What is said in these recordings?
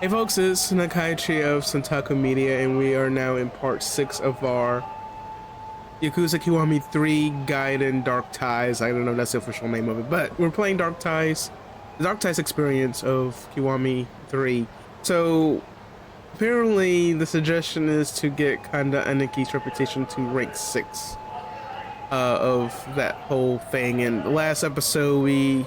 Hey folks, it's Nakaichi of Centaku Media, and we are now in part 6 of our Yakuza Kiwami 3 Gaiden Dark Ties. I don't know if that's the official name of it, but we're playing Dark Ties, the Dark Ties experience of Kiwami 3. So, apparently the suggestion is to get Kanda Aniki's reputation to rank 6 of that whole thing. And the last episode we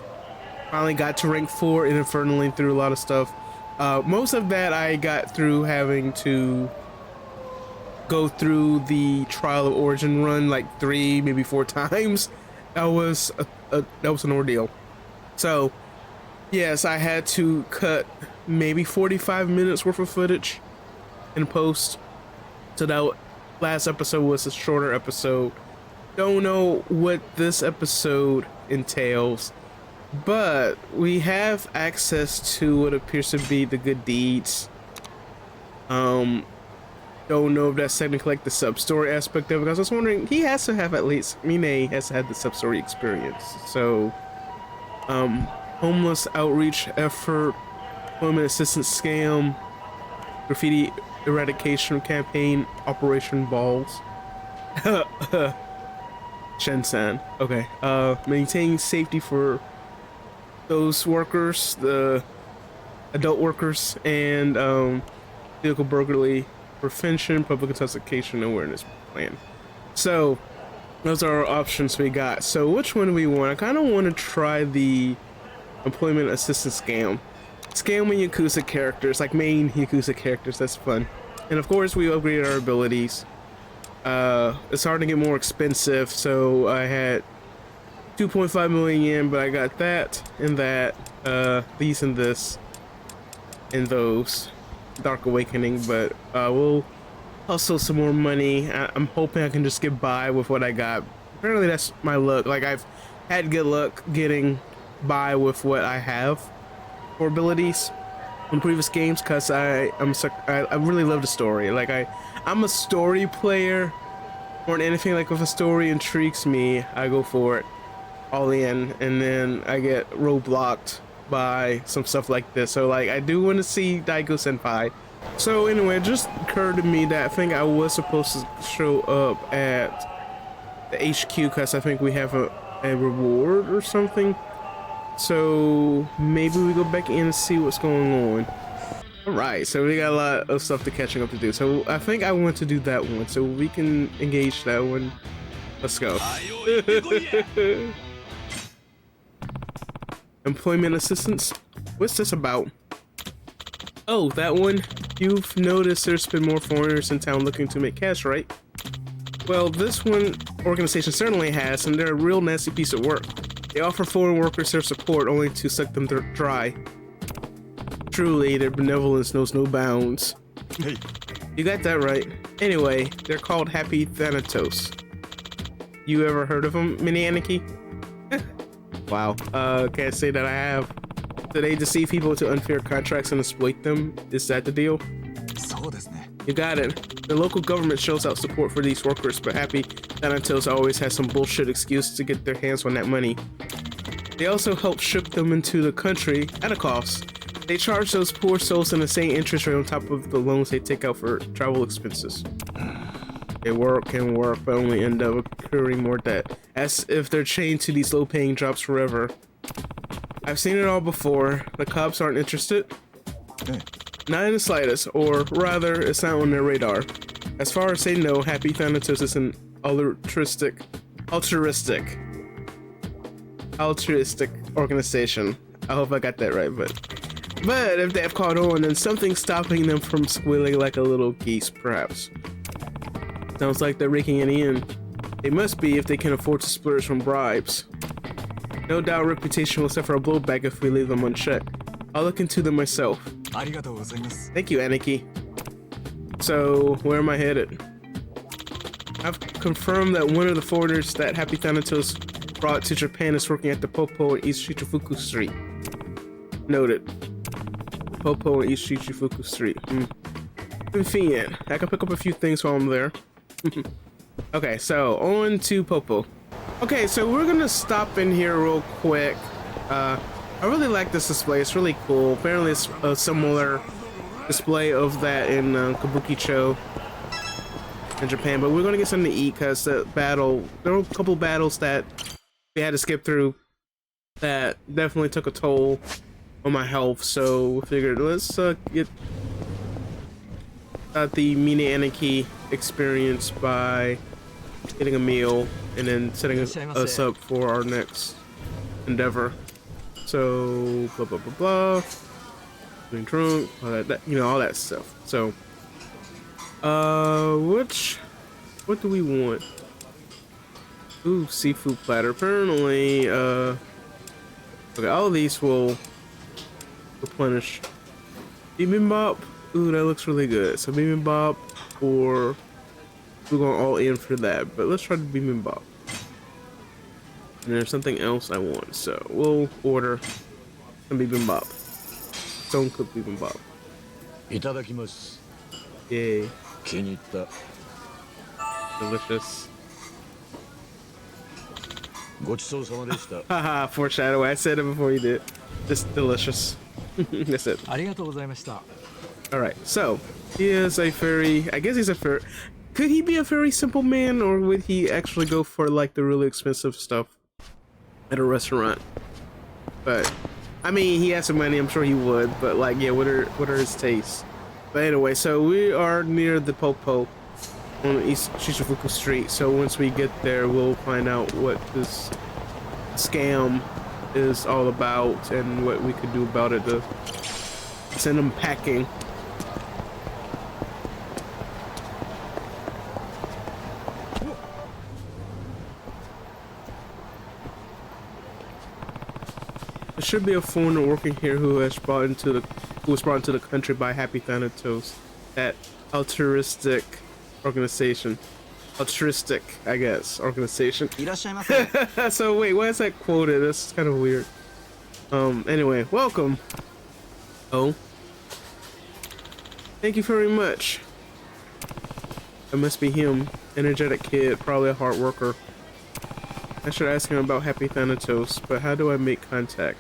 finally got to rank 4 and infernally through a lot of stuff. Most of that I got through having to go through the Trial of Origin run like 3, maybe 4 times. That was an ordeal. So yes, I had to cut maybe 45 minutes worth of footage in post. So that last episode was a shorter episode. Don't know what this episode entails, but we have access to what appears to be the good deeds. Don't know if that's technically like the sub-story aspect of it, because I was wondering, he has to have at least, Mine has to have the sub-story experience. So, homeless outreach effort, employment assistance scam, graffiti eradication campaign, Operation Balls. Shensan. Okay. Maintaining safety for those workers, the adult workers, and vehicle burglary prevention, public intoxication awareness plan. So those are our options we got. So which one do we want? I kind of want to try the employment assistance scam. Scamming Yakuza characters, like main Yakuza characters. That's fun. And of course we upgraded our abilities. It's hard to get more expensive, so I had 2.5 million yen, but I got that and that, these and this, and those. Dark Awakening, but we'll hustle some more money. I'm hoping I can just get by with what I got. Apparently that's my luck. Like, I've had good luck getting by with what I have for abilities in previous games, because I really love the story. Like, I'm a story player. More than anything, like if a story intrigues me, I go for it all in, and then I get roadblocked by some stuff like this. So like, I do want to see Daigo Senpai. So anyway, it just occurred to me that I think I was supposed to show up at the HQ, because I think we have a reward or something. So maybe we go back in and see what's going on. Alright, so we got a lot of stuff to catching up to do. So I think I want to do that one, so we can engage that one. Let's go. Employment assistance? What's this about? Oh, that one? You've noticed there's been more foreigners in town looking to make cash, right? Well, this one organization certainly has, and they're a real nasty piece of work. They offer foreign workers their support only to suck them dry. Truly, their benevolence knows no bounds. Hey. You got that right. Anyway, they're called Happy Thanatos. You ever heard of them, Mini Aniki? Wow, can't say that I have. Do they deceive people to unfair contracts and exploit them? Is that the deal? You got it. The local government shows out support for these workers, but Happy Thanatos always has some bullshit excuse to get their hands on that money. They also help ship them into the country at a cost. They charge those poor souls an insane interest rate on top of the loans they take out for travel expenses. They work and work, but only end up accruing more debt, as if they're chained to these low-paying jobs forever. I've seen it all before. The cops aren't interested. Not in the slightest, or rather, it's not on their radar. As far as they know, Happy Thanatos is an altruistic organization. I hope I got that right, but if they have caught on, then something's stopping them from squealing like a little geese, perhaps. Sounds like they're raking it in. They must be if they can afford to splurge from bribes. No doubt reputation will suffer a blowback if we leave them unchecked. I'll look into them myself. Thank you, Aniki. So, where am I headed? I've confirmed that one of the foreigners that Happy Thanatos brought to Japan is working at the Popo in East Shichifuku Street. Noted. Popo in East Shichifuku Street. Convenient. I can pick up a few things while I'm there. Okay, so on to Popo. Okay, so we're gonna stop in here real quick. I really like this display. It's really cool. Apparently it's similar display of that in Kabukicho in Japan. But we're gonna get something to eat because there were a couple battles that we had to skip through that definitely took a toll on my health. So we figured let's get the Mine Anarchy experience by getting a meal and then setting us up for our next endeavor. So blah blah blah blah, being drunk, all that you know, all that stuff. So what do we want? Ooh, seafood platter. Apparently okay, all of these will replenish. Bibimbap. Ooh, that looks really good. So bibimbap, or we're going all in for that. But let's try the bibimbap. And there's something else I want, so we'll order some bibimbap. Stone cooked bibimbap. Itadakimasu. Yay. Kiniitta. Delicious. Gochisou-sama deshita. Haha, foreshadow. I said it before you did. Just delicious. That's it. Alright, so he is a furry. I guess he's a furry. Could he be a very simple man, or would he actually go for like the really expensive stuff at a restaurant? But I mean, he has some money, I'm sure he would, but like, yeah, what are his tastes? But anyway, so we are near the Popo on East Shichibuku Street, so once we get there we'll find out what this scam is all about and what we could do about it to send them packing. There should be a foreigner working here who was brought into the country by Happy Thanatos, that altruistic organization. Altruistic, I guess, organization. So wait, why is that quoted? That's kind of weird. Anyway, welcome. Oh. Thank you very much. That must be him. Energetic kid, probably a hard worker. I should ask him about Happy Thanatos, but how do I make contact?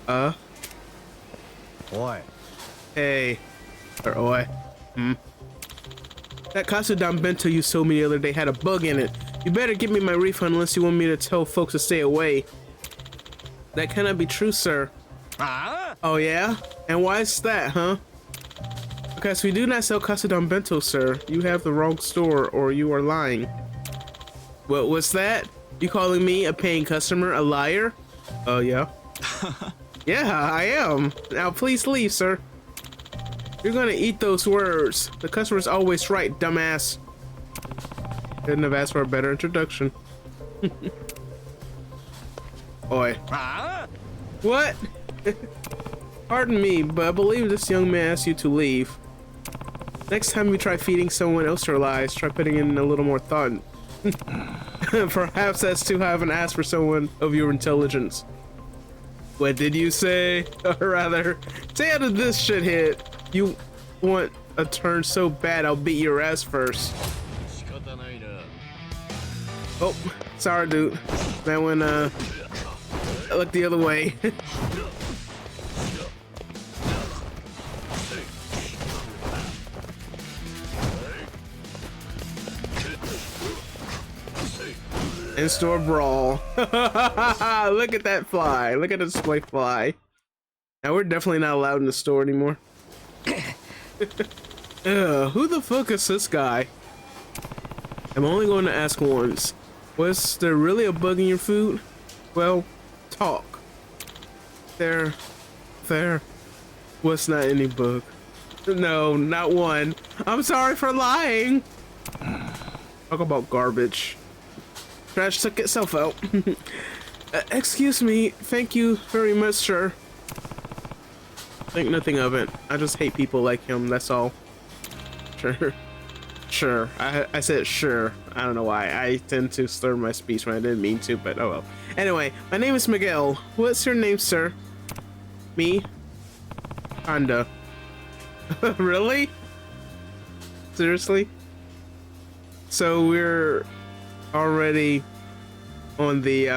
Oi. Hey. Or oi. That Katsudan bento you sold me the other day had a bug in it. You better give me my refund unless you want me to tell folks to stay away. That cannot be true, sir. Oh yeah? And why is that, huh? Because we do not sell Katsudan bento, sir. You have the wrong store, or you are lying. What was that? You calling me a paying customer a liar? Oh yeah. Yeah, I am. Now please leave, sir. You're gonna eat those words. The customer's always right, dumbass. Couldn't have asked for a better introduction. Oi. What? Pardon me, but I believe this young man asked you to leave. Next time you try feeding someone else your lies, try putting in a little more thought. Perhaps that's too high of an ask for someone of your intelligence. What did you say? Or rather, say how did this shit hit? You want a turn so bad I'll beat your ass first. Oh, sorry dude. That one I looked the other way. In-store brawl. Look at that fly. Look at the display fly. Now we're definitely not allowed in the store anymore. Who the fuck is this guy? I'm only going to ask once. Was there really a bug in your food? Well, talk. There was not any bug. No, not one. I'm sorry for lying. Talk about garbage. Trash took itself out. Excuse me. Thank you very much, sir. Think nothing of it. I just hate people like him, that's all. Sure. Sure. I said sure. I don't know why. I tend to slur my speech when I didn't mean to, but oh well. Anyway, my name is Miguel. What's your name, sir? Me? Kanda. Really? Seriously? So we're already on the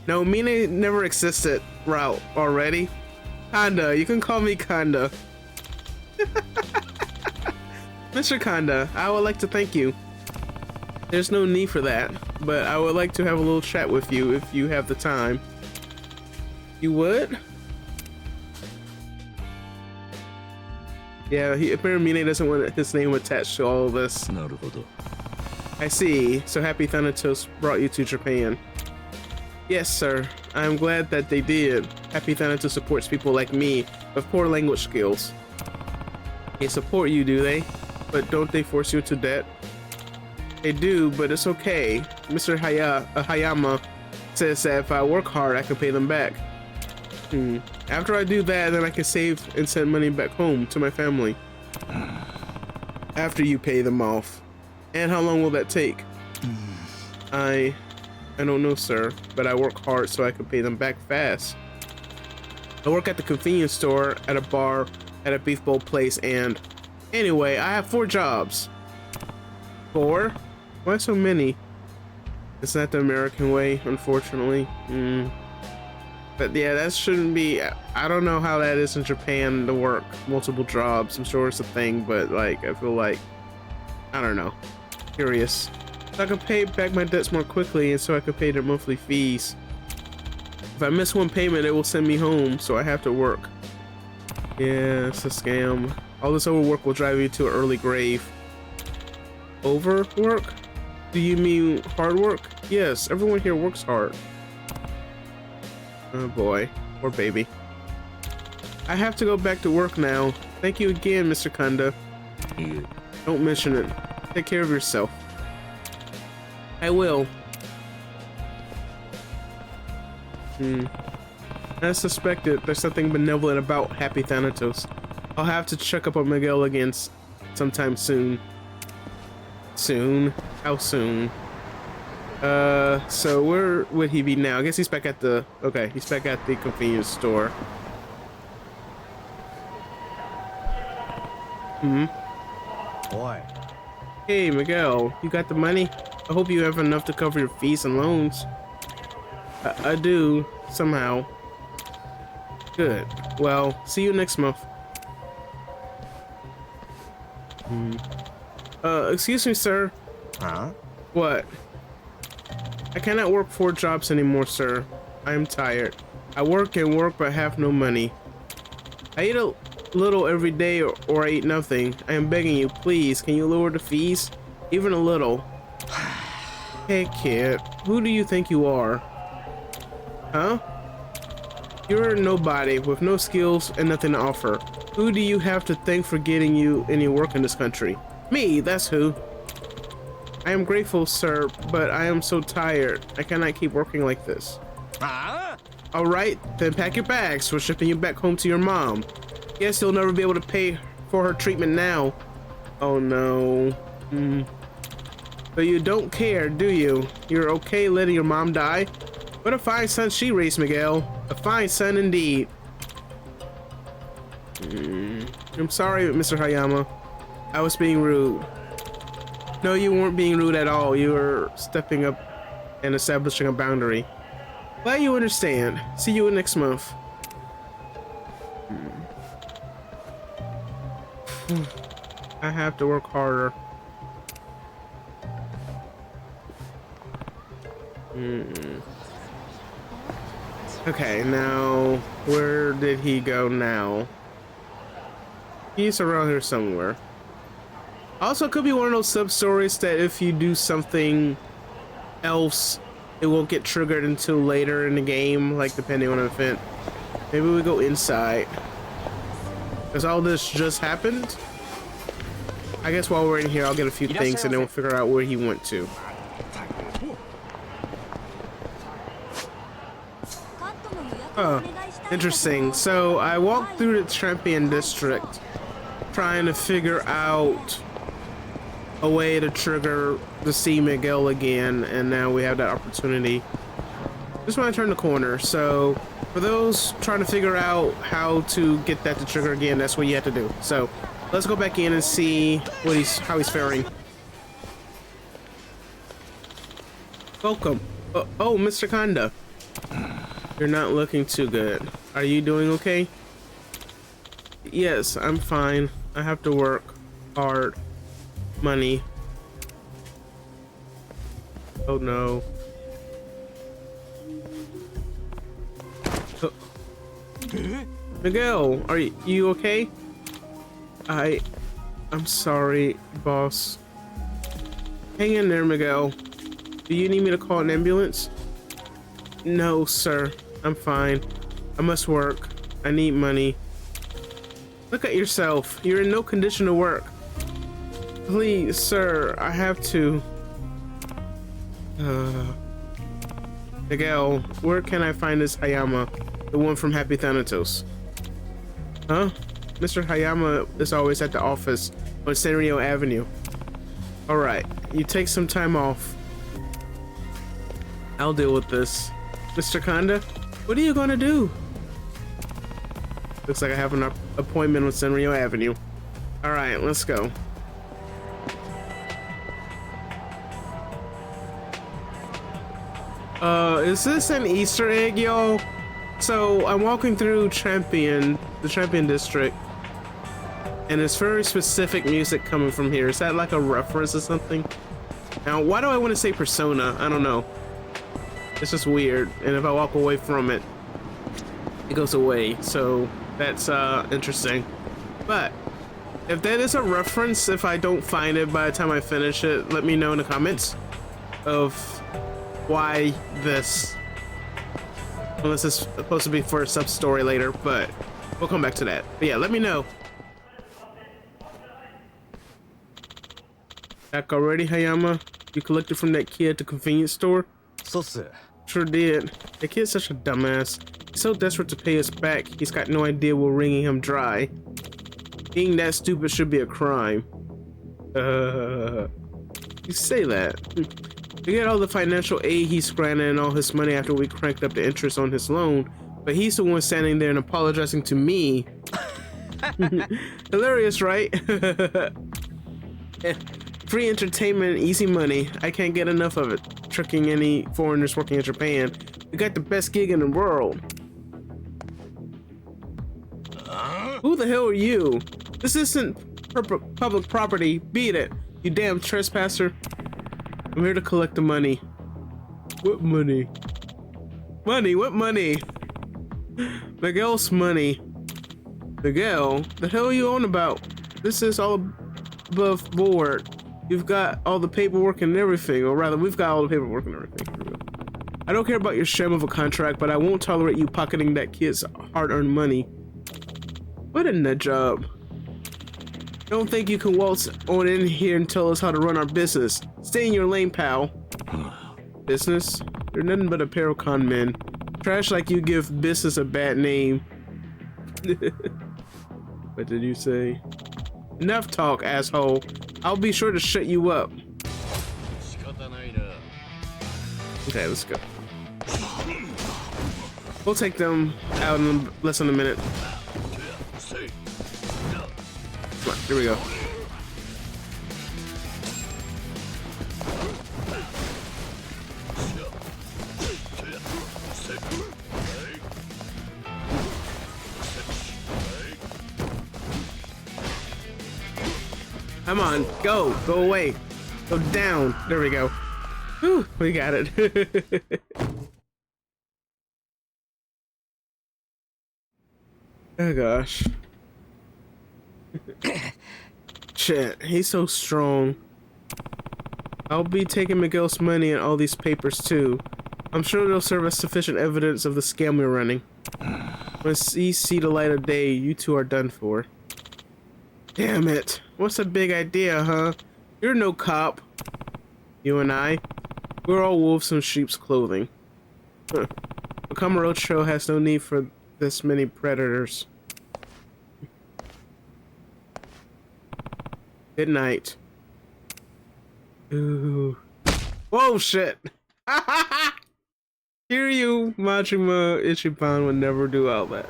no, Mine never existed route already. Kanda, you can call me Kanda. Mr. Kanda, I would like to thank you. There's no need for that, but I would like to have a little chat with you if you have the time. You would? Yeah, apparently Mine doesn't want his name attached to all of this. なるほど。 I see. So Happy Thanatos brought you to Japan. Yes, sir. I'm glad that they did. Happy Thanatos supports people like me with poor language skills. They support you, do they? But don't they force you to debt? They do, but it's okay. Mr. Hayama says that if I work hard, I can pay them back. After I do that, then I can save and send money back home to my family. After you pay them off. And how long will that take? I don't know, sir, but I work hard so I can pay them back fast. I work at the convenience store, at a bar, at a beef bowl place, and anyway, I have 4 jobs. 4? Why so many? It's not the American way, unfortunately. But yeah, that shouldn't be. I don't know how that is in Japan to work multiple jobs. I'm sure it's a thing, but like, I feel like, I don't know. Curious. So I can pay back my debts more quickly, and so I can pay their monthly fees. If I miss one payment, it will send me home, so I have to work. Yeah, it's a scam. All this overwork will drive you to an early grave. Overwork? Do you mean hard work? Yes, everyone here works hard. Oh boy, poor baby. I have to go back to work now. Thank you again, Mr. Kanda. Don't mention it. Take care of yourself. I will. As suspected, there's something benevolent about Happy Thanatos. I'll have to check up on Miguel again sometime soon. Soon? How soon? So where would he be now? I guess he's back at the... Okay, he's back at the convenience store. Boy. Hey, Miguel, you got the money? I hope you have enough to cover your fees and loans. I do, somehow. Good. Well, see you next month. Excuse me, sir. Huh? What? I cannot work 4 jobs anymore, sir. I am tired. I work and work, but have no money. I eat a little every day, or I eat nothing. I am begging you, please, can you lower the fees? Even a little. Hey, kid. Who do you think you are? Huh? You're nobody with no skills and nothing to offer. Who do you have to thank for getting you any work in this country? Me, that's who. I am grateful, sir, but I am so tired. I cannot keep working like this. All right, then pack your bags. We're shipping you back home to your mom. Guess you'll never be able to pay for her treatment now. Oh no. But you don't care, do you? You're okay letting your mom die? What a fine son she raised, Miguel. A fine son indeed. I'm sorry, Mr. Hayama. I was being rude. No, you weren't being rude at all. You were stepping up and establishing a boundary. Glad you understand. See you next month. I have to work harder. Okay, now where did he go now? He's around here somewhere. Also, it could be one of those sub-stories that if you do something else, it won't get triggered until later in the game, like depending on the event. Maybe we go inside. Because all this just happened? I guess while we're in here, I'll get a few things and then we'll figure out where he went to. Interesting. So I walked through the Champion District trying to figure out a way to trigger the see Miguel again, and now we have that opportunity. Just want to turn the corner. So for those trying to figure out how to get that to trigger again, that's what you have to do. So let's go back in and see what how he's faring. Welcome. Oh, Mr. Kanda. You're not looking too good. Are you doing okay? yes, I'm fine. I have to work hard. Money. Oh no. Oh. Miguel, are you okay? I'm sorry, boss. Hang in there, Miguel. Do you need me to call an ambulance? No, sir. I'm fine. I must work. I need money. Look at yourself. You're in no condition to work. Please, sir, I have to. Miguel, where can I find this Hayama? The one from Happy Thanatos. Huh? Mr. Hayama is always at the office on Sanrio Avenue. Alright, you take some time off. I'll deal with this. Mr. Kanda, what are you gonna do? Looks like I have an appointment with Sanrio Avenue. Alright, let's go. Is this an Easter egg, y'all? So I'm walking through the Champion District, and it's very specific music coming from here. Is that like a reference or something? Now, why do I want to say Persona? I don't know. It's just weird, and if I walk away from it, it goes away. So that's interesting. But if that is a reference, if I don't find it by the time I finish it, let me know in the comments of why this. Unless it's supposed to be for a sub story later, but we'll come back to that. But yeah, let me know. Back already, Hayama? You collected from that kid at the convenience store? Sure did. That kid's such a dumbass. He's so desperate to pay us back, he's got no idea we're wringing him dry. Being that stupid should be a crime. You say that. We get all the financial aid he's granted and all his money after we cranked up the interest on his loan, but he's the one standing there and apologizing to me. Hilarious, right? Free entertainment, easy money. I can't get enough of it. Tricking any foreigners working in Japan. We got the best gig in the world. Who the hell are you? This isn't public property. Beat it, you damn trespasser. I'm here to collect the money. What money? Money, what money? Miguel's money. Miguel, the hell are you on about? This is all above board. You've got all the paperwork and everything, or rather, we've got all the paperwork and everything. I don't care about your sham of a contract, but I won't tolerate you pocketing that kid's hard-earned money. What a nut job. Don't think you can waltz on in here and tell us how to run our business. Stay in your lane, pal. Business? You're nothing but a pair of con men. Trash like you give business a bad name. What did you say? Enough talk, asshole. I'll be sure to shut you up. Okay, let's go. We'll take them out in less than a minute. Come on, here we go. Come on, go away. Go down. There we go. Whew, we got it. Oh gosh. Shit, he's so strong. I'll be taking Miguel's money and all these papers too. I'm sure they'll serve as sufficient evidence of the scam we're running. When you see the light of day, you two are done for. Damn it. What's a big idea, huh? You're no cop. You and I, we're all wolves in sheep's clothing. Huh. The Kamarocho has no need for this many predators. Good night. Ooh. Whoa, shit. Kiryu Majima Ichiban would never do all that.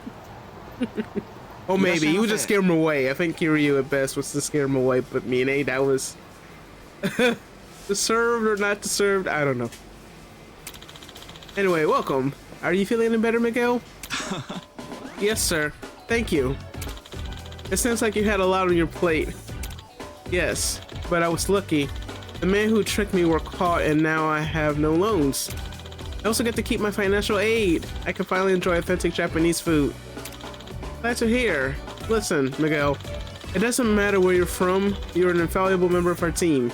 Oh, maybe. He would just scare him away. I think Kiryu at best was to scare him away, but Mine, that was... deserved or not deserved, I don't know. Anyway, welcome. Are you feeling any better, Miguel? Yes, sir. Thank you. It sounds like you had a lot on your plate. Yes, but I was lucky. The man who tricked me were caught and now I have no loans. I also get to keep my financial aid. I can finally enjoy authentic Japanese food. Glad to hear. Listen, Miguel, it doesn't matter where you're from, you're an invaluable member of our team.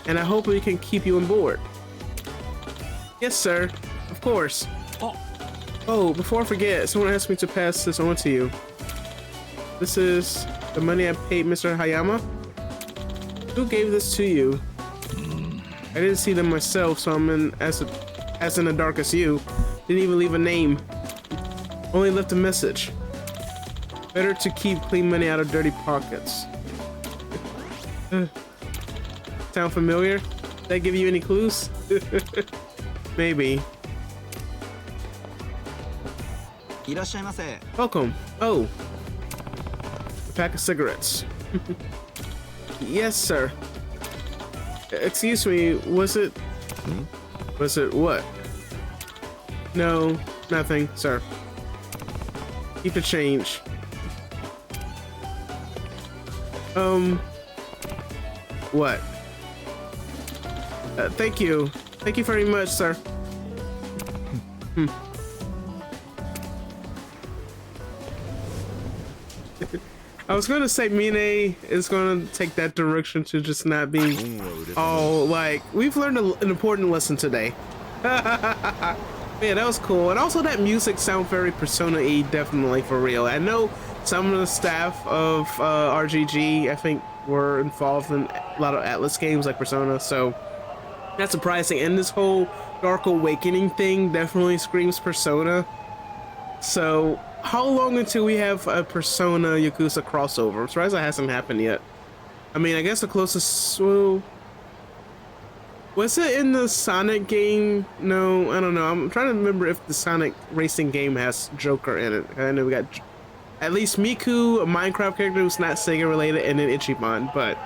And I hope we can keep you on board. Yes, sir. Of course. Oh, before I forget, someone asked me to pass this on to you. This is the money I paid Mr. Hayama. Who gave this to you? I didn't see them myself, so I'm in as in the dark as you. Didn't even leave a name. Only left a message. Better to keep clean money out of dirty pockets. Sound familiar? Did that give you any clues? Maybe. Welcome. Oh. A pack of cigarettes. Yes, sir. Excuse me, was it what? No, nothing, sir. Keep the change. What? Thank you. Thank you very much, sir. I was gonna say Mine is gonna take that direction to just not being all like, we've learned an important lesson today. Yeah, that was cool. And also that music sounds very Persona-y, definitely, for real. I know some of the staff of RGG, I think, were involved in a lot of Atlas games like Persona, so that's surprising. And this whole Dark Awakening thing definitely screams Persona. So how long until we have a Persona Yakuza crossover? I'm surprised that hasn't happened yet. I mean, I guess the closest, well, was it in the Sonic game? No, I don't know. I'm trying to remember if the Sonic racing game has Joker in it. I know we got at least Miku, a Minecraft character who's not Sega related, and then Ichiban. But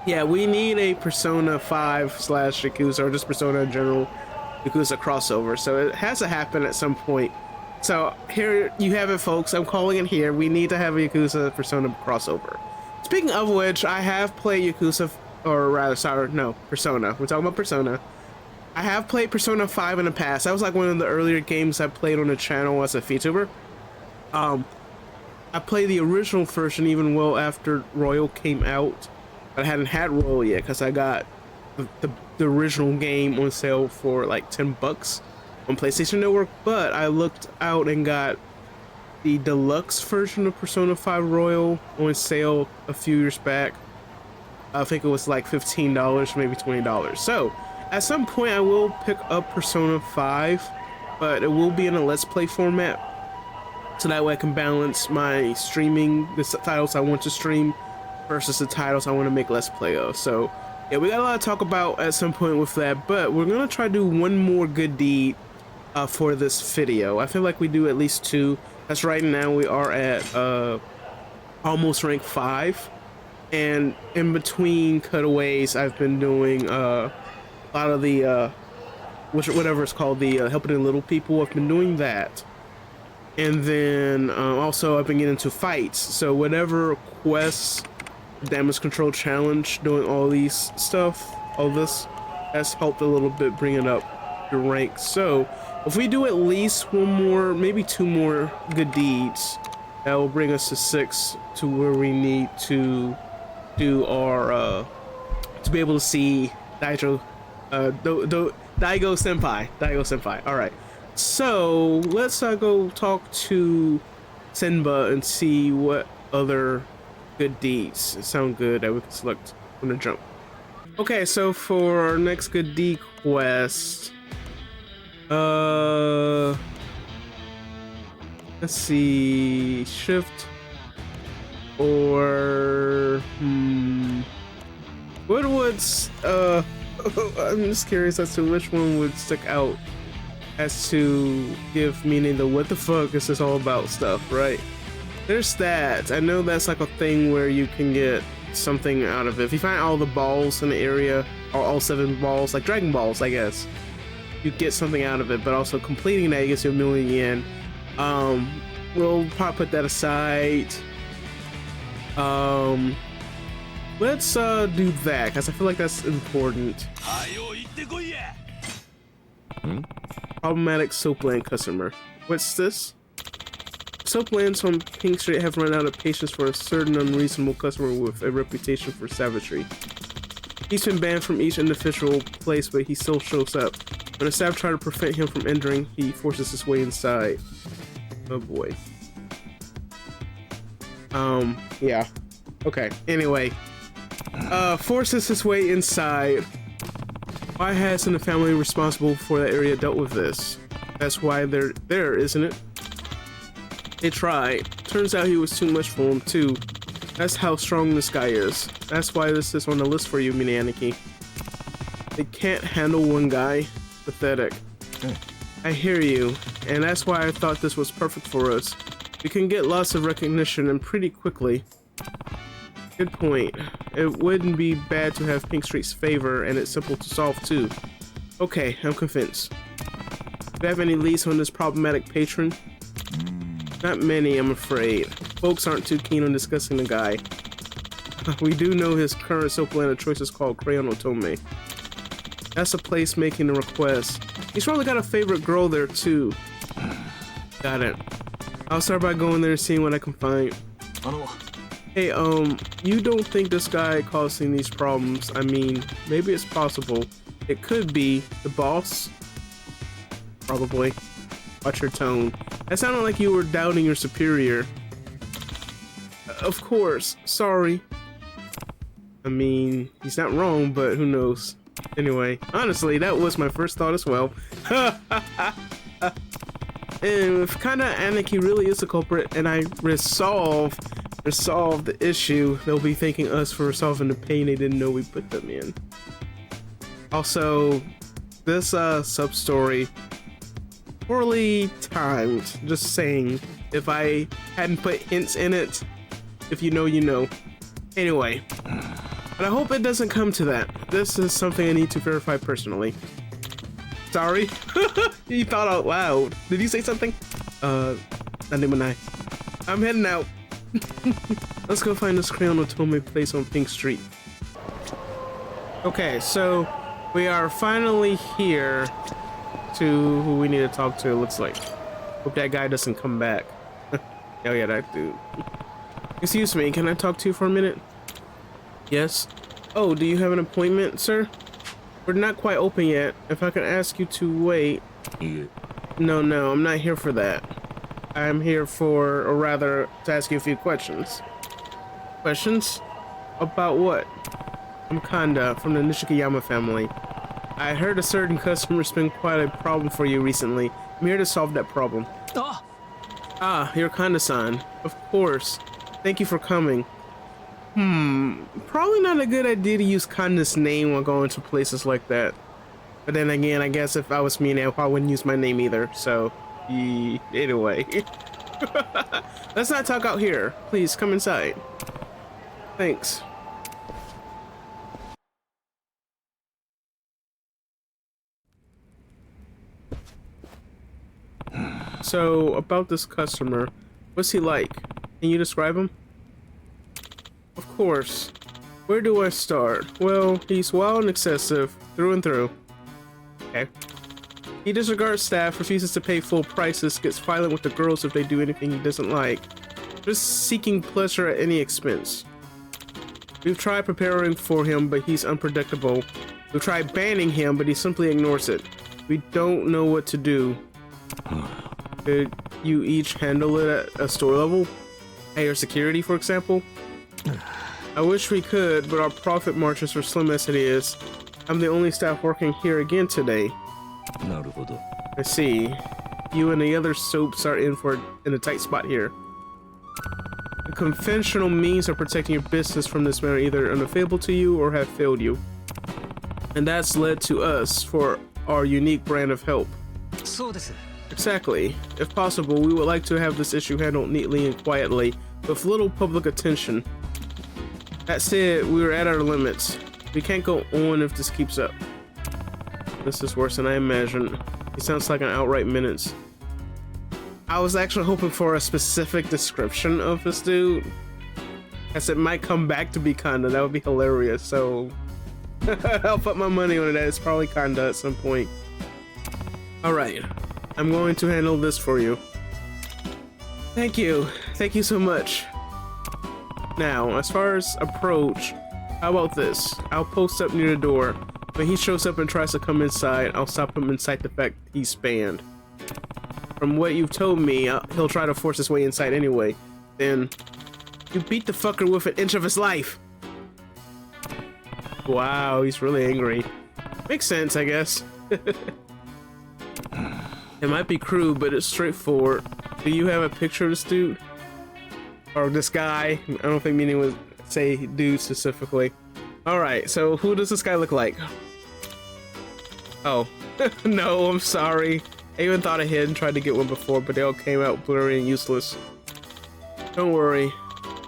yeah, we need a Persona 5 / Yakuza, or just Persona in general, Yakuza crossover. So it has to happen at some point. So here you have it, folks. I'm calling it here. We need to have a Yakuza Persona crossover. Speaking of which, I have played Yakuza, or rather, sorry, no, Persona. We're talking about Persona. I have played Persona 5 in the past. That was like one of the earlier games I played on the channel as a VTuber. I played the original version even well after Royal came out, but I hadn't had Royal yet because I got the original game on sale for like $10 on PlayStation Network. But I looked out and got the deluxe version of Persona 5 Royal on sale a few years back. I think it was like $15, maybe $20. So at some point I will pick up Persona 5, but it will be in a Let's Play format. So that way I can balance my streaming, the titles I want to stream versus the titles I want to make Let's Play of. So yeah, we got a lot to talk about at some point with that, but we're gonna try to do one more good deed for this video. I feel like we do at least 2. That's right now we are at almost rank 5, and in between cutaways I've been doing a lot of the whatever it's called, the helping the little people. I've been doing that. And then also I've been getting into fights, so whatever quests, damage control challenge, doing all these stuff, all this has helped a little bit bring it up the rank. So if we do at least 1 more, maybe 2 more good deeds, that will bring us to 6, to where we need to do our to be able to see Daigo Senpai. All right. So let's go talk to Senba and see what other good deeds sound good that we can select from the jump. Okay, so for our next good deed quest, let's see, shift or what would I'm just curious as to which one would stick out as to give meaning the what the fuck is this all about stuff, right? There's that. I know that's like a thing where you can get something out of it. If you find all the balls in the area, or all 7 balls, like Dragon Balls, I guess, you get something out of it, but also completing that gets you 1,000,000 yen. We'll probably put that aside. Let's do that, because I feel like that's important. Problematic soapland customer. What's this? Soaplands on Pink Street have run out of patience for a certain unreasonable customer with a reputation for savagery. He's been banned from each individual place, but he still shows up. When the staff try to prevent him from entering, he forces his way inside. Oh boy. Yeah. Okay, anyway. Forces his way inside. Why hasn't the family responsible for that area dealt with this? That's why they're there, isn't it? They tried. Turns out he was too much for him, too. That's how strong this guy is. That's why this is on the list for you, Mini-Aniki. They can't handle one guy. Pathetic. I hear you, and that's why I thought this was perfect for us. We can get lots of recognition and pretty quickly. Good point. It wouldn't be bad to have Pink Street's favor, and it's simple to solve too. Okay, I'm convinced. Do you have any leads on this problematic patron? Not many, I'm afraid. Folks aren't too keen on discussing the guy. We do know his current soapland of choice is called Crayon Otome. That's a place making the request. He's probably got a favorite girl there too. Got it. I'll start by going there and seeing what I can find. Hey, you don't think this guy causing these problems? I mean, maybe it's possible. It could be the boss. Probably. Watch your tone. That sounded like you were doubting your superior. Of course. Sorry. I mean, he's not wrong, but who knows? Anyway, honestly, that was my first thought as well. And if Kanda Aniki really is the culprit and I resolve the issue, they'll be thanking us for resolving the pain they didn't know we put them in. Also, this sub-story, poorly timed, just saying. If I hadn't put hints in it, if you know, you know. Anyway, and I hope it doesn't come to that. This is something I need to verify personally. Sorry? You thought out loud. Did you say something? Nandemonai. I'm heading out. Let's go find this Crayon Otome place on Pink Street. Okay, so we are finally here to who we need to talk to, it looks like. Hope that guy doesn't come back. Oh yeah, that dude. Excuse me, can I talk to you for a minute? Yes? Oh, do you have an appointment, sir? We're not quite open yet. If I can ask you to wait. No, I'm not here for that. I'm here for, or rather, to ask you a few questions. Questions? About what? I'm Kanda, from the Nishikiyama family. I heard a certain customer's been quite a problem for you recently. I'm here to solve that problem. Ah, you're Kanda-san. Of course. Thank you for coming. Probably not a good idea to use Kanda's name while going to places like that. But then again, I guess if I was me now, I wouldn't use my name either, so... Anyway. Let's not talk out here. Please, come inside. Thanks. So, about this customer, what's he like? Can you describe him? Of course. Where do I start? Well, he's wild and excessive, through and through. Okay. He disregards staff, refuses to pay full prices, gets violent with the girls if they do anything he doesn't like. Just seeking pleasure at any expense. We've tried preparing for him, but he's unpredictable. We've tried banning him, but he simply ignores it. We don't know what to do. Could you each handle it at a store level? Higher security, for example? I wish we could, but our profit margins are slim as it is. I'm the only staff working here again today. I see. You and the other soaps are in a tight spot here. The conventional means of protecting your business from this matter are either unavailable to you or have failed you. And that's led to us for our unique brand of help. Exactly. If possible, we would like to have this issue handled neatly and quietly, with little public attention. That said, we are at our limits. We can't go on if this keeps up. This is worse than I imagined. He sounds like an outright menace. I was actually hoping for a specific description of this dude. I said might come back to be Kanda. That would be hilarious. So I'll put my money on it. It's probably Kanda at some point. All right, I'm going to handle this for you. Thank you so much. Now, as far as approach, how about this? I'll post up near the door. When he shows up and tries to come inside, I'll stop him inside the fact he's banned. From what you've told me, he'll try to force his way inside anyway. Then you beat the fucker with an inch of his life. Wow, he's really angry. Makes sense, I guess. It might be crude, but it's straightforward. Do you have a picture of this dude? Or this guy? I don't think meaning would say dude specifically. Alright, so who does this guy look like? Oh, no, I'm sorry. I even thought ahead and tried to get one before, but they all came out blurry and useless. Don't worry.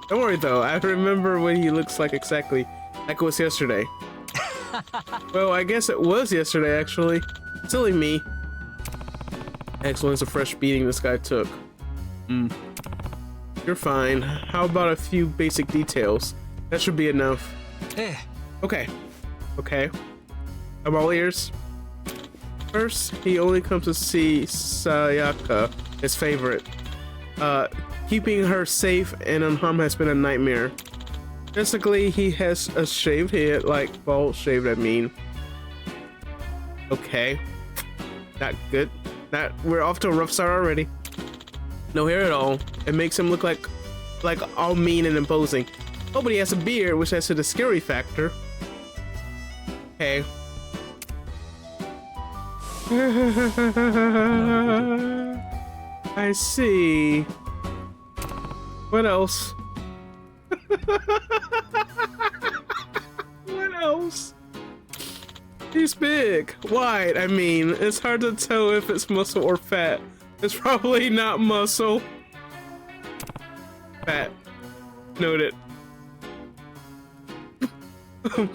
Don't worry though, I remember what he looks like exactly. Like it was yesterday. Well, I guess it was yesterday actually. Silly me. Excellent, a fresh beating this guy took. You're fine. How about a few basic details? That should be enough. Okay. I'm all ears. First, he only comes to see Sayaka, his favorite. Keeping her safe and unharmed has been a nightmare. Basically, he has a shaved head, like bald shaved, I mean. Okay. Not good. We're off to a rough start already. No hair at all. It makes him look like all mean and imposing. Oh, but he has a beard, which adds to the scary factor. Okay. I see. What else? What else? He's big. Wide, I mean. It's hard to tell if it's muscle or fat. It's probably not muscle. Fat. Noted. No,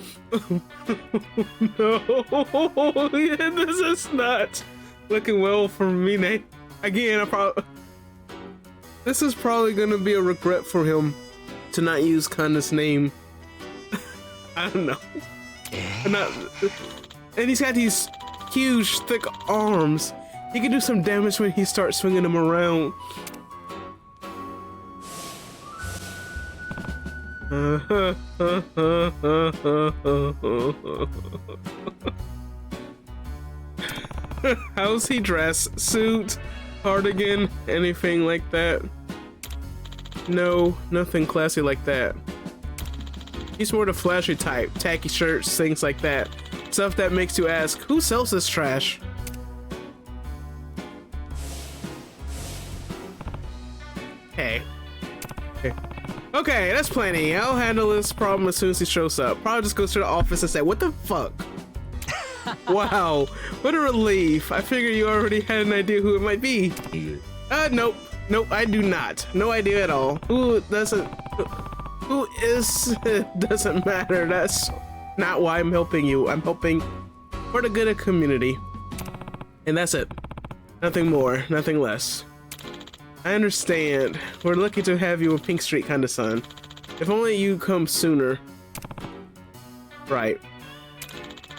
this is not looking well for me, Nate. Again, this is probably gonna be a regret for him to not use Kanda's name. I don't know. And he's got these huge, thick arms. He can do some damage when he starts swinging them around. How's he dressed? Suit? Cardigan? Anything like that? No, nothing classy like that. He's more the flashy type. Tacky shirts, things like that. Stuff that makes you ask, who sells this trash? Hey. Okay, that's plenty. I'll handle this problem as soon as he shows up. Probably just goes to the office and say, what the fuck? Wow, what a relief. I figure you already had an idea who it might be. Nope, I do not. No idea at all. Who is, it doesn't matter. That's not why I'm helping you. I'm helping for the good of the community. And that's it. Nothing more, nothing less. I understand. We're lucky to have you in Pink Street, Kanda son. If only you come sooner. Right.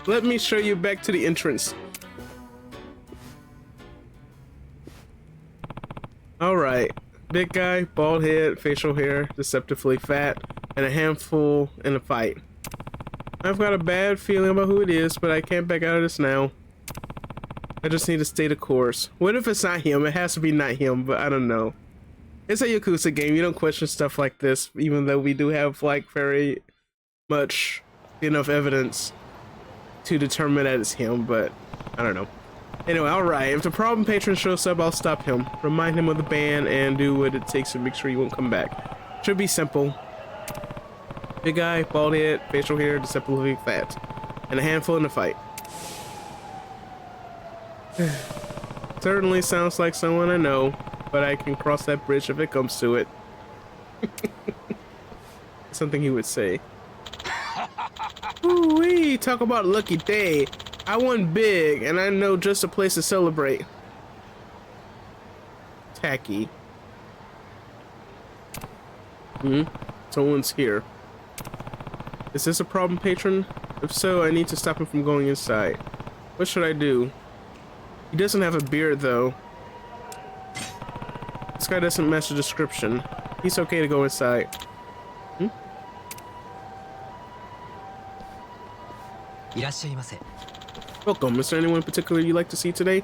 Let me show you back to the entrance. Alright. Big guy, bald head, facial hair, deceptively fat, and a handful in a fight. I've got a bad feeling about who it is, but I can't back out of this now. I just need to stay the course. What if it's not him? It has to be not him, but I don't know. It's a Yakuza game. You don't question stuff like this, even though we do have like very much enough evidence to determine that it's him, but I don't know. Anyway, alright. If the problem patron shows up, I'll stop him. Remind him of the ban and do what it takes to make sure he won't come back. Should be simple. Big guy, bald head, facial hair, deceptively fat, and a handful in the fight. Certainly sounds like someone I know, but I can cross that bridge if it comes to it. Something he would say. Ooh-wee, talk about a lucky day. I won big, and I know just a place to celebrate. Tacky. Someone's here. Is this a problem, patron? If so, I need to stop him from going inside. What should I do? He doesn't have a beard, though. This guy doesn't match the description. He's okay to go inside. Welcome. Is there anyone in particular you'd like to see today?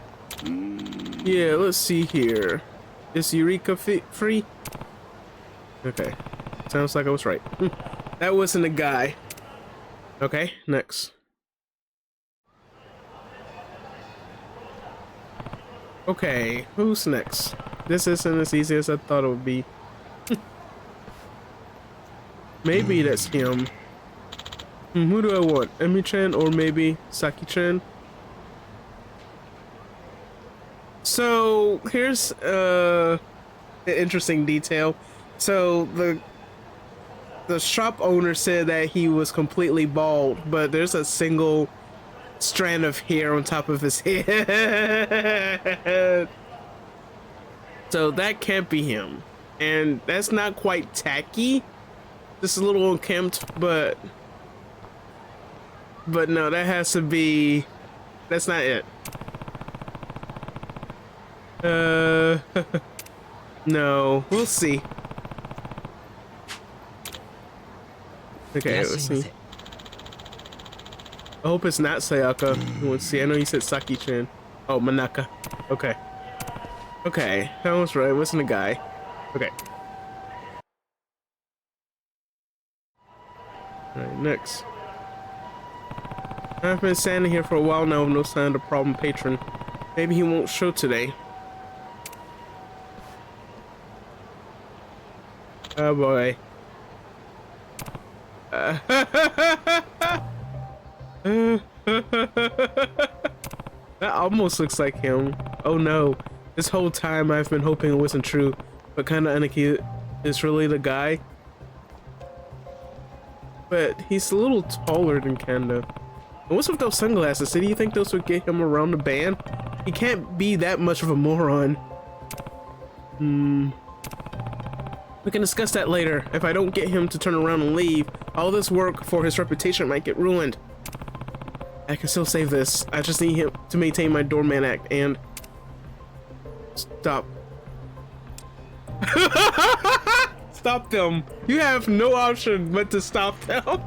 Yeah, let's see here. Is Eureka free? Okay. Sounds like I was right. That wasn't a guy. Okay, next. Okay, who's next? This isn't as easy as I thought it would be. Maybe that's him. Who do I want? Emi-chan or maybe Saki-chan? So here's an interesting detail. So the shop owner said that he was completely bald, but there's a single strand of hair on top of his head. So that can't be him. And that's not quite tacky. Just a little unkempt, but no, that has to be, that's not it. No, we'll see. Okay, let's see. I hope it's not Sayaka. Let's see. I know you said Saki-chan. Oh, Manaka. Okay. Okay, that was right. It wasn't a guy. Okay. Alright, next. I've been standing here for a while now with no sign of the problem patron. Maybe he won't show today. Oh boy. That almost looks like him. Oh no. This whole time I've been hoping it wasn't true, but Kanda Aniki is really the guy. But he's a little taller than Kanda. And what's with those sunglasses? Do you think those would get him around the band? He can't be that much of a moron. We can discuss that later. If I don't get him to turn around and leave, all this work for his reputation might get ruined. I can still save this. I just need him to maintain my doorman act and... Stop. Stop them. You have no option but to stop them.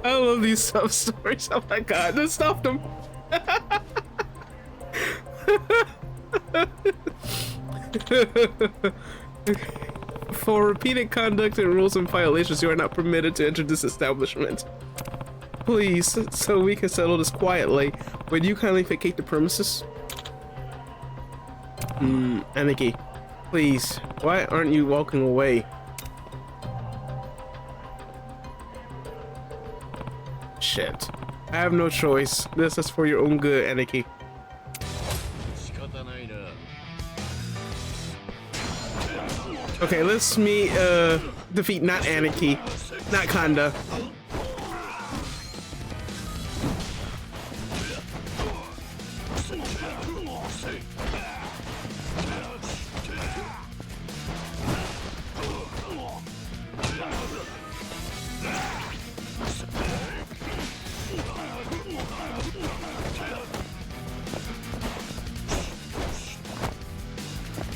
I love these sub stories. Oh my god, just stop them. For repeated conduct and rules and violations, you are not permitted to enter this establishment. Please, so we can settle this quietly, would you kindly vacate the premises? Aniki, please, why aren't you walking away? Shit. I have no choice. This is for your own good, Aniki. Okay, let's defeat not Aniki, not Kanda.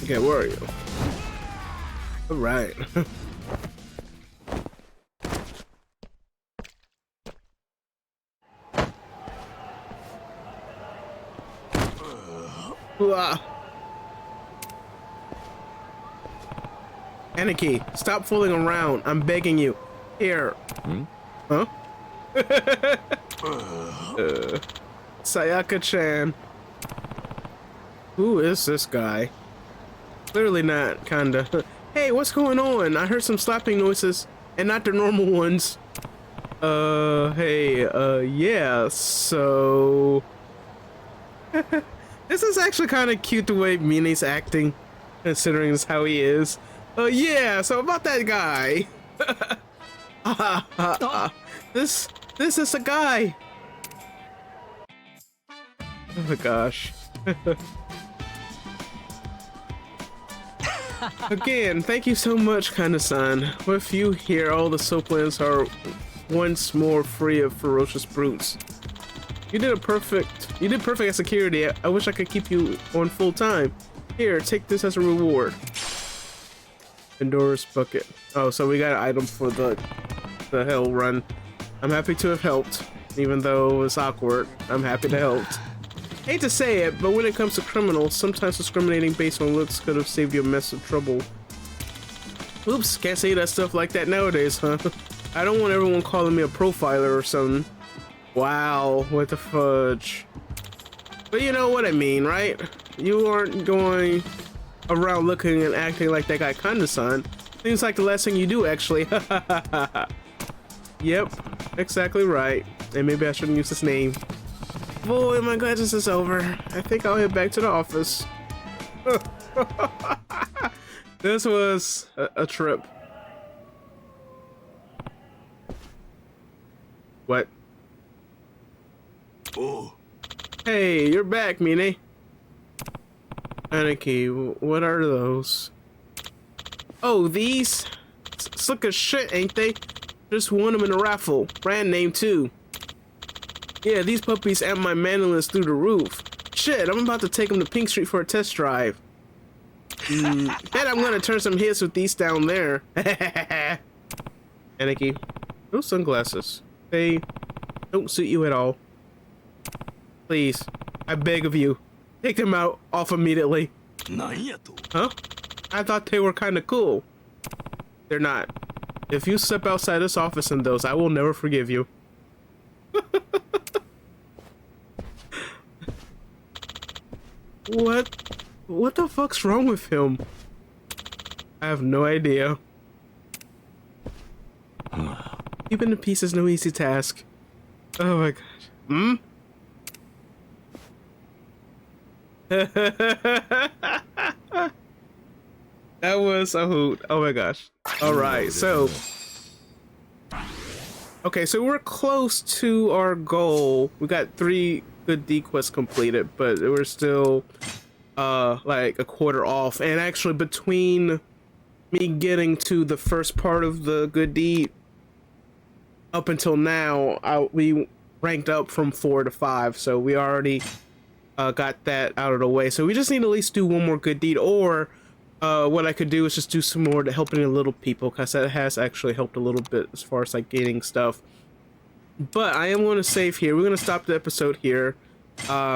Okay, where are you? All right. Aniki, stop fooling around. I'm begging you. Here. Huh? Sayaka-chan. Who is this guy? Clearly not Kanda. Hey, what's going on? I heard some slapping noises, and not the normal ones. Yeah, so... This is actually kind of cute the way Mine's acting, considering this how he is. Yeah, so about that guy. This is a guy. Oh my gosh. Again, thank you so much, Kanda-san. With you here, all the soaplands are once more free of ferocious brutes. You did perfect at security. I wish I could keep you on full time. Here, take this as a reward. Pandora's bucket. Oh, so we got an item for the hell run. I'm happy to have helped, even though it was awkward. I'm happy to help. Hate to say it, but when it comes to criminals, sometimes discriminating based on looks could have saved you a mess of trouble. Oops, can't say that stuff like that nowadays, huh? I don't want everyone calling me a profiler or something. Wow, what the fudge. But you know what I mean, right? You aren't going around looking and acting like that guy Kanda-san. Seems like the last thing you do, actually. Yep, exactly right. And maybe I shouldn't use his name. Boy, my glad this is over. I think I'll head back to the office. This was a trip. What? Oh. Hey, you're back, Mine. Aniki, what are those? Oh, these? Slick as shit, ain't they? Just won them in a raffle. Brand name, too. Yeah, these puppies amp my manliness through the roof. Shit, I'm about to take them to Pink Street for a test drive. Bet I'm gonna turn some heads with these down there. Aniki, those sunglasses, they don't suit you at all. Please, I beg of you, take them off immediately. Huh? I thought they were kinda cool. They're not. If you step outside this office in those, I will never forgive you. What the fuck's wrong with him? I have no idea. Keeping the peace is no easy task. Oh my gosh. That was a hoot. Oh my gosh. Alright, so okay, so we're close to our goal. We got 3 good D quests completed, but we're still like a quarter off. And actually, between me getting to the first part of the good deed up until now, we ranked up from 4 to 5, so we already got that out of the way. So we just need to at least do one more good deed, or what I could do is just do some more to helping the little people, because that has actually helped a little bit as far as like gaining stuff. But I am going to save here. We're going to stop the episode here.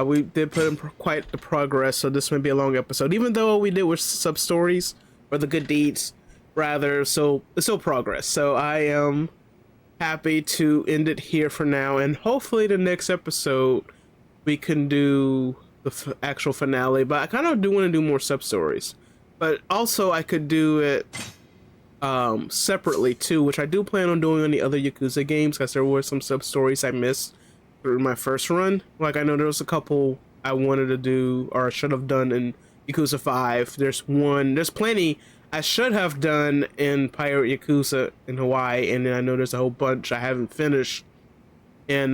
We did put in quite the progress, so this may be a long episode, even though we did with sub stories or the good deeds rather. So it's still progress. So I am happy to end it here for now, and hopefully the next episode we can do the actual finale. But I kind of do want to do more sub stories, but also I could do it separately too, which I do plan on doing on the other Yakuza games, because there were some sub stories I missed through my first run. Like, I know there was a couple I wanted to do or I should have done in Yakuza 5. There's plenty I should have done in Pirate Yakuza in Hawaii, and then I know there's a whole bunch I haven't finished in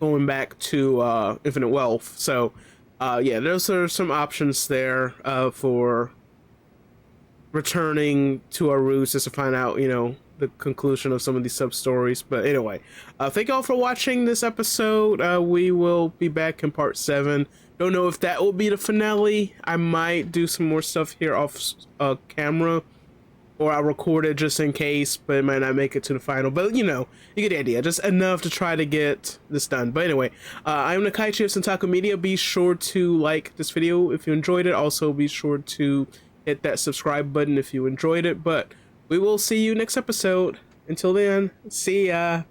going back to Infinite Wealth. So yeah, those are some options there for returning to our roots, just to find out, you know, the conclusion of some of these sub stories. But anyway, thank y'all for watching this episode. We will be back in part 7. Don't know if that will be the finale. I might do some more stuff here off camera, or I'll record it just in case, but it might not make it to the final. But you know, you get the idea. Just enough to try to get this done. But anyway, I'm Nakaichi of Centaku Media. Be sure to like this video if you enjoyed it. Also, be sure to hit that subscribe button if you enjoyed it. But we will see you next episode. Until then, see ya.